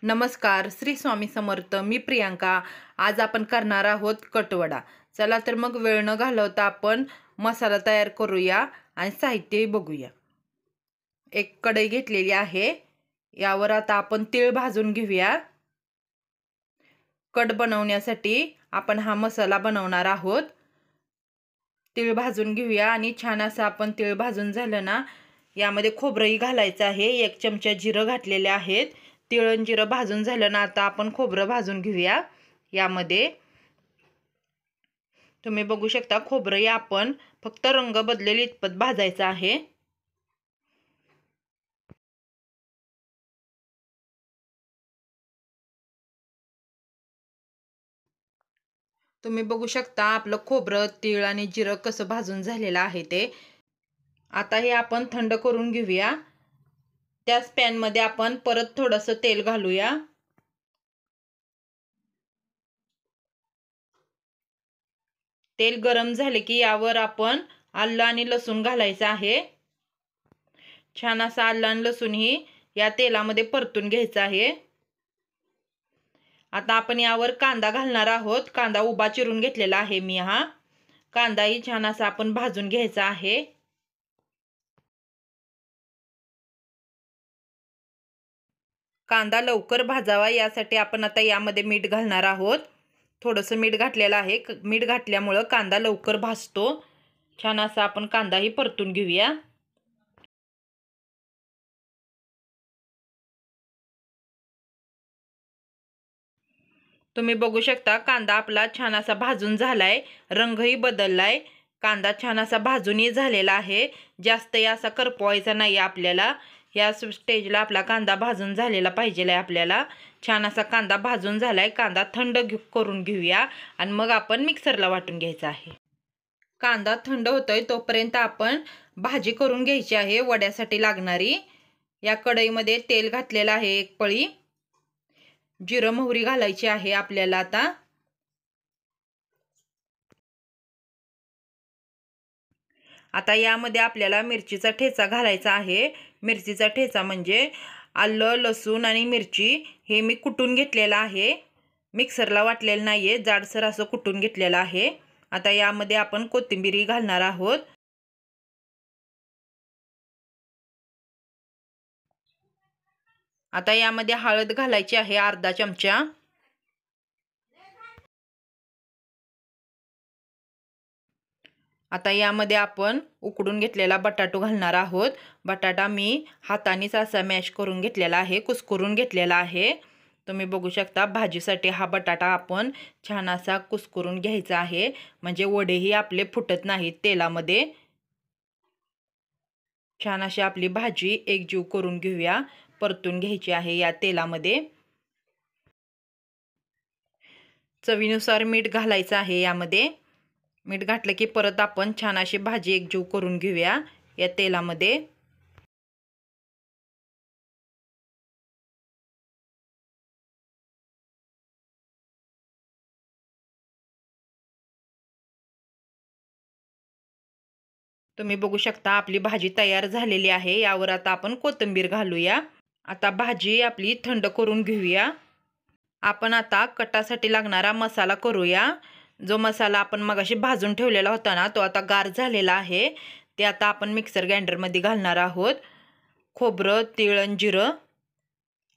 नमस्कार, श्री स्वामी समर्थ. मी प्रियांका. आज आपण करणार आहोत कटवडा. चला तर मग वेळ न घालवता आपण मसाला तयार करूया आणि साहित्यही बघूया. एक कढई घेतलेली आहे. यावर आता आपण तीळ भाजून घेऊया. कट बनवण्यासाठी आपण हा मसाला बनवणार आहोत. तीळ भाजून घेऊया आणि छान असं आपण तीळ भाजून झालं ना, यामध्ये खोबरंही घालायचं आहे. 1 चमचा जिरं घातलेले आहेत. तीळ आणि जिरं भाजून झालं ना, आता आपण खोबरं भाजून घेऊया. यामध्ये तुम्ही बघू शकता खोबरंही आपण फक्त रंग बदलेल इतपत भाजायचं आहे. तुम्ही बघू शकता आपलं खोबरं, तीळ आणि जिरं कसं भाजून झालेलं आहे ते. आता हे आपण थंड करून घेऊया. त्याच पॅनमध्ये आपण परत थोडंसं तेल घालूया. तेल गरम झाले की यावर आपण आलं आणि लसूण घालायचं आहे. छान असा आलं आणि लसूण ही या तेलामध्ये परतून घ्यायचं आहे. आता आपण यावर कांदा घालणार आहोत. कांदा उभा चिरून घेतलेला आहे मी. हा कांदाही छान असा आपण भाजून घ्यायचा आहे. कांदा लवकर भाजावा यासाठी आपण आता यामध्ये मीठ घालणार आहोत. थोडंसं मीठ घातलेलं आहे. मीठ घातल्यामुळं कांदा लवकर भाजतो. छान असा आपण कांदाही परतून घेऊया. तुम्ही बघू शकता कांदा आपला छान असा भाजून झालाय. रंगही बदललाय. कांदा छान असा भाजूनही झालेला आहे. जास्त असा करपवायचा नाही आपल्याला. या स्टेजला आपला कांदा भाजून झालेला पाहिजे आपल्याला. छान असा कांदा भाजून झालाय. कांदा थंड करून घेऊया आणि मग आपण मिक्सरला वाटून घ्यायचा आहे. कांदा थंड होतोय तोपर्यंत आपण भाजी करून घ्यायची आहे वड्यासाठी लागणारी. या कढईमध्ये तेल घातलेलं आहे 1 पळी. जिरं मोहरी घालायची आहे आपल्याला आता. आता यामध्ये आपल्याला मिरचीचा ठेचा घालायचा आहे. मिरचीचा ठेचा म्हणजे आलं, लसूण आणि मिरची हे मी कुटून घेतलेलं आहे. मिक्सरला वाटलेलं नाहीये, जाडसर असं कुटून घेतलेलं आहे. आता यामध्ये आपण कोथिंबीरही घालणार आहोत. आता यामध्ये हळद घालायची आहे अर्धा चमचा. आता यामध्ये आपण उकडून घेतलेला बटाटो घालणार आहोत. बटाटा मी हातानेच असा मॅश करून घेतलेला आहे, कुस्करून घेतलेला आहे. तुम्ही बघू शकता भाजीसाठी हा बटाटा आपण छान असा कुस्करून घ्यायचा आहे, म्हणजे वडेही आपले फुटत नाहीत तेलामध्ये. छान अशी आपली भाजी एकजीव करून घेऊया. परतून घ्यायची आहे या तेलामध्ये. चवीनुसार मीठ घालायचं आहे यामध्ये. मीठ घातलं की परत आपण छान अशी भाजी एकजीव करून घेऊया या तेलामध्ये. तुम्ही बघू शकता आपली भाजी तयार झालेली आहे. यावर आता आपण कोथिंबीर घालूया. आता भाजी आपली थंड करून घेऊया. आपण आता कटासाठी लागणारा मसाला करूया. जो मसाला आपण मगाशी भाजून ठेवलेला होता ना, तो आता गार झालेला आहे. ते आता आपण मिक्सर ग्राइंडरमध्ये घालणार आहोत. खोबरं, तीळ आणि जिरं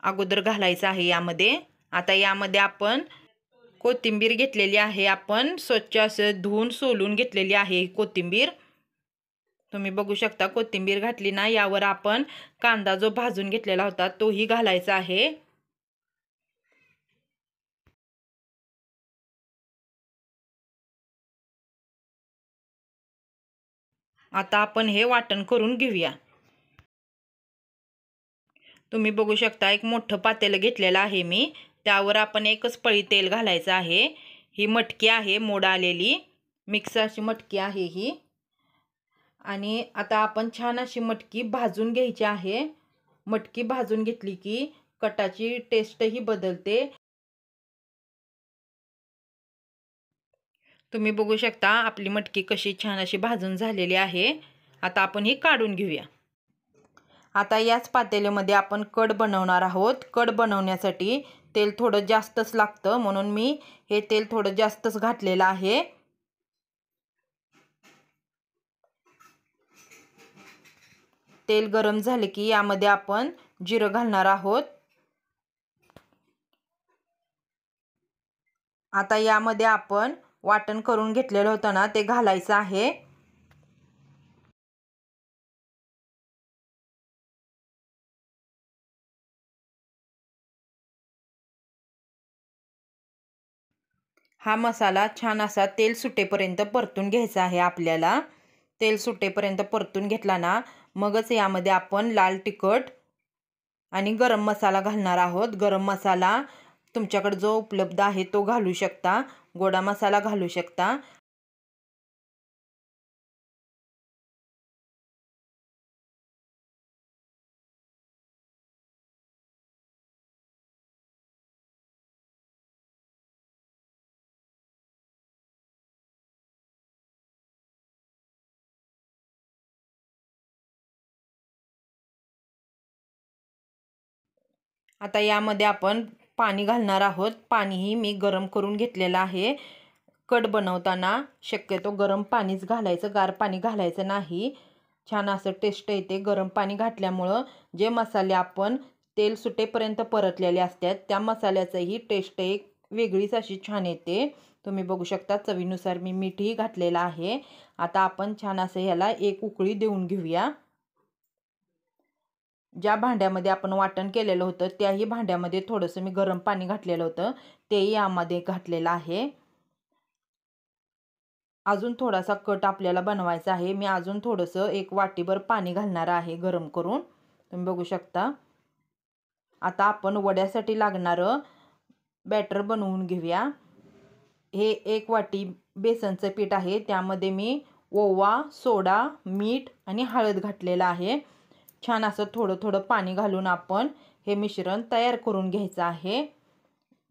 अगोदर घालायचं आहे यामध्ये. आता यामध्ये आपण कोथिंबीर घेतलेली आहे. आपण स्वच्छ असं धुवून सोलून घेतलेली आहे कोथिंबीर. तुम्ही बघू शकता कोथिंबीर घातली ना, यावर आपण कांदा जो भाजून घेतलेला होता तोही घालायचा आहे. आता आपण हे वाटण करून घेऊया. तुम्ही बघू शकता एक मोठं पातेलं घेतलेलं आहे मी. त्यावर आपण एकच पळी तेल घालायचं आहे. ही मटकी आहे मोड आलेली, मिक्स अशी मटकी आहे ही. आणि आता आपण छान अशी मटकी भाजून घ्यायची आहे. मटकी भाजून घेतली की कटाची टेस्टही बदलते. तुम्ही बघू शकता आपली मटकी कशी छान अशी भाजून झालेली आहे. आता आपण ही काढून घेऊया. आता याच पातेल्यामध्ये आपण कढ बनवणार आहोत. कढ बनवण्यासाठी तेल थोडं जास्तच लागतं, म्हणून मी हे तेल थोडं जास्तच घातलेलं आहे. तेल गरम झाले की यामध्ये आपण जिरं घालणार आहोत. आता यामध्ये आपण वाटण करून घेतलेलं होतं ना, ते घालायचं आहे. हा मसाला छान असा तेल सुटेपर्यंत परतून घ्यायचा आहे आपल्याला. तेल सुटेपर्यंत परतून घेतला ना, मगच यामध्ये आपण लाल तिखट आणि गरम मसाला घालणार आहोत. गरम मसाला तुमच्याकडे जो उपलब्ध आहे तो घालू शकता, गोडा मसाला घालू शकता. आता यामध्ये आपण पाणी घालणार आहोत. पाणीही मी गरम करून घेतलेलं आहे. कढ बनवताना शक्यतो गरम पाणीच घालायचं, गार पाणी घालायचं नाही. छान असं टेस्ट येते गरम पाणी घातल्यामुळं. जे मसाले आपण तेल सुटेपर्यंत परतलेले असतात त्या मसाल्याचंही टेस्ट एक वेगळीच अशी छान येते. तुम्ही बघू शकता चवीनुसार मी मीठही घातलेलं आहे. आता आपण छान असं ह्याला एक उकळी देऊन घेऊया. ज्या भांड्यामध्ये आपण वाटण केलेलं होतं त्याही भांड्यामध्ये थोडंसं मी गरम पाणी घातलेलं होतं, तेही यामध्ये घातलेलं आहे. अजून थोडासा कट आपल्याला बनवायचा आहे. मी अजून थोडंसं एक वाटीभर पाणी घालणार आहे गरम करून. तुम्ही बघू शकता. आता आपण वड्यासाठी लागणारं बॅटर बनवून घेऊया. हे 1 वाटी बेसनचं पीठ आहे. त्यामध्ये मी ओवा, सोडा, मीठ आणि हळद घातलेलं आहे. छान असं थोडं थोडं पाणी घालून आपण हे मिश्रण तयार करून घ्यायचं आहे.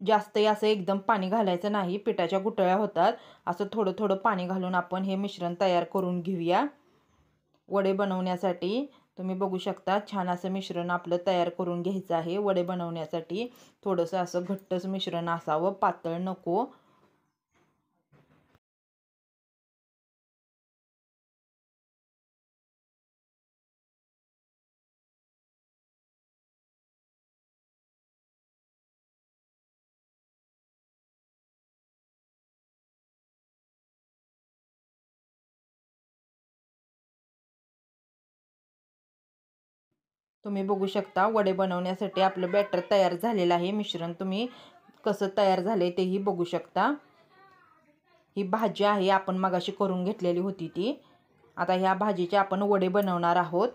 जास्तही असं एकदम पाणी घालायचं नाही, पिठाच्या गुठळ्या होतात. असं थोडं थोडं पाणी घालून आपण हे मिश्रण तयार करून घेऊया. वडे बनवण्यासाठी तुम्ही बघू शकता छान असं मिश्रण आपलं तयार करून घ्यायचं आहे. वडे बनवण्यासाठी थोडंसं असं घट्टच मिश्रण असावं, पातळ नको. तुम्ही बघू शकता वडे बनवण्यासाठी आपलं बॅटर तयार झालेलं आहे. मिश्रण तुम्ही कसं तयार झाले तेही बघू शकता. ही भाजी आहे आपण मगाशी करून घेतलेली होती ती. आता ह्या भाजीचे आपण वडे बनवणार आहोत.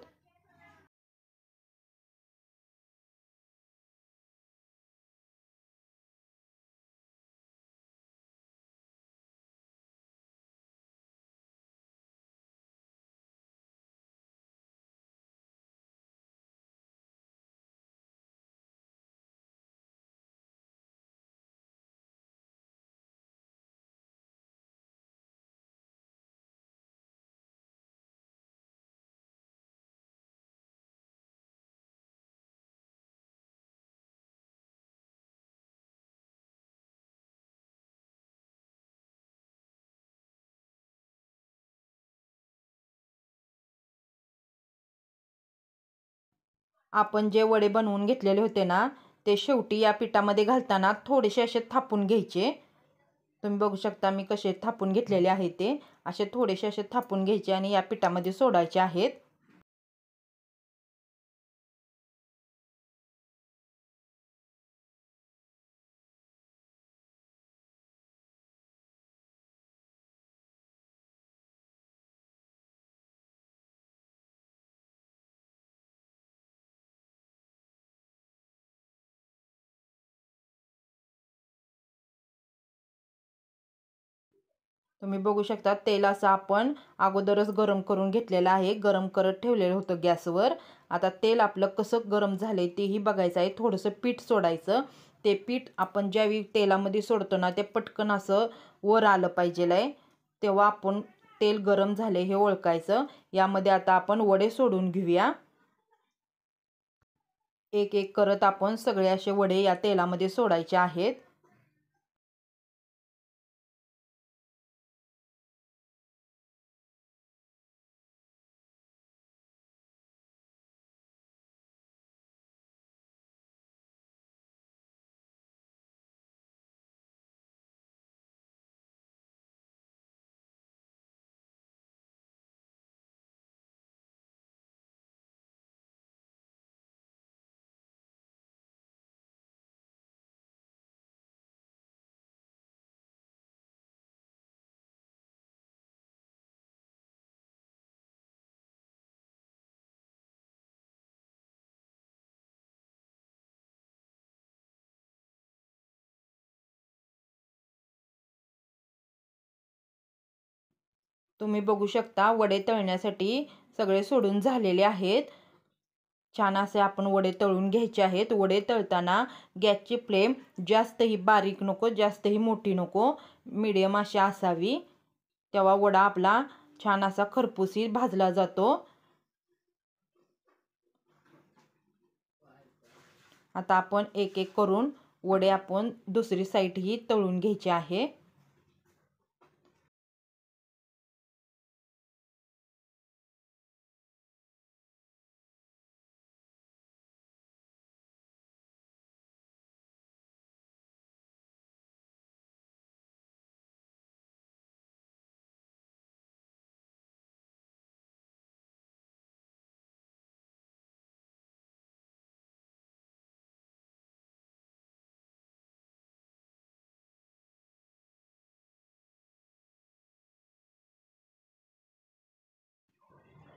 आपण जे वडे बनवून घेतलेले होते ना, ते शेवटी या पिठामध्ये घालताना थोडेसे असे थापून घ्यायचे. तुम्ही बघू शकता मी कसे थापून घेतलेले आहे ते. असे थोडेसे असे थापून घ्यायचे आणि या पिठामध्ये सोडायचे आहेत. तुम्ही बघू शकता तेल असं आपण अगोदरच गरम करून घेतलेलं आहे. गरम करत ठेवलेलं होतं गॅसवर. आता तेल आपलं कसं गरम झालंय तेही बघायचं आहे. थोडंसं पीठ सोडायचं. ते पीठ आपण ज्यावेळी तेलामध्ये सोडतो ना, ते पटकन असं वर आलं पाहिजेल. तेव्हा आपण तेल गरम झाले हे ओळखायचं. यामध्ये आता आपण वडे सोडून घेऊया. एक एक करत आपण सगळे असे वडे या तेलामध्ये सोडायचे आहेत. तुम्ही बघू शकता वडे तळण्यासाठी सगळे सोडून झालेले आहेत. छान असे आपण वडे तळून घ्यायचे आहेत. वडे तळताना गॅसची फ्लेम जास्तही बारीक नको, जास्तही मोठी नको, मीडियम अशी असावी. तेव्हा वडा आपला छान असा खरपूसी भाजला जातो. आता आपण एक एक करून वडे आपण दुसरी साईडही तळून घ्यायचे आहे.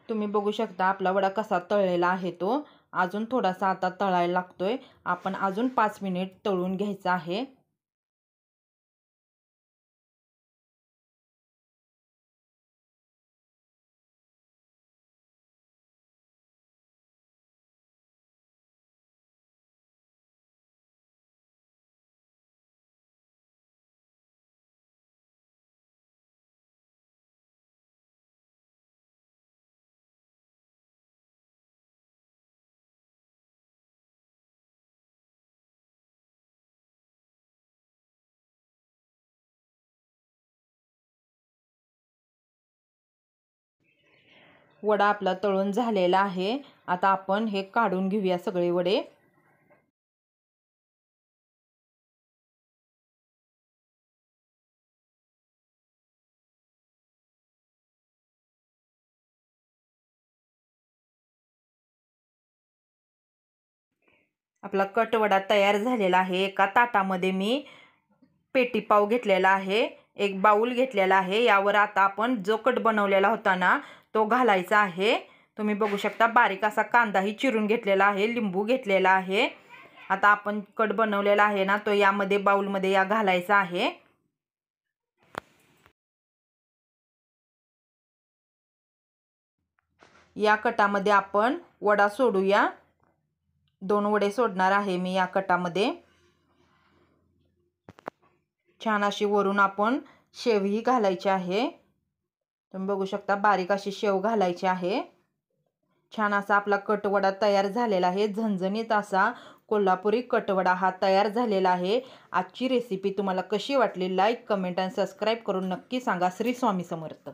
तुम्ही बघू शकता आपला वडा कसा तळलेला आहे. तो अजून थोडासा आता तळायला लागतोय. आपण अजून 5 मिनिट तळून घ्यायचा आहे. वडा आपला तळून झालेला आहे. आता आपण हे काढून घेऊया सगळे वडे. आपला कट वडा तयार झालेला आहे. एका ताटामध्ये मी पेटी पाव घेतलेला आहे, एक बाउल घेतलेला आहे. यावर आता आपण जो कट बनवलेला होता ना तो घालायचा आहे. तुम्ही बघू शकता बारीक असा कांदाही चिरून घेतलेला आहे, लिंबू घेतलेला आहे. आता आपण कट बनवलेला आहे ना तो यामध्ये बाउलमध्ये या घालायचा आहे. या कटामध्ये आपण वडा सोडूया. 2 वडे सोडणार आहे मी या कटामध्ये. छान अशी वरून आपण शेवही घालायची आहे. तुम्ही बघू शकता बारीक अशी शेव घालायची आहे. छान असा आपला कटवडा तयार झालेला आहे. झणझणीत असा कोल्हापुरी कटवडा हा तयार झालेला आहे. आजची रेसिपी तुम्हाला कशी वाटली लाईक, कमेंट आणि सबस्क्राईब करून नक्की सांगा. श्री स्वामी समर्थ.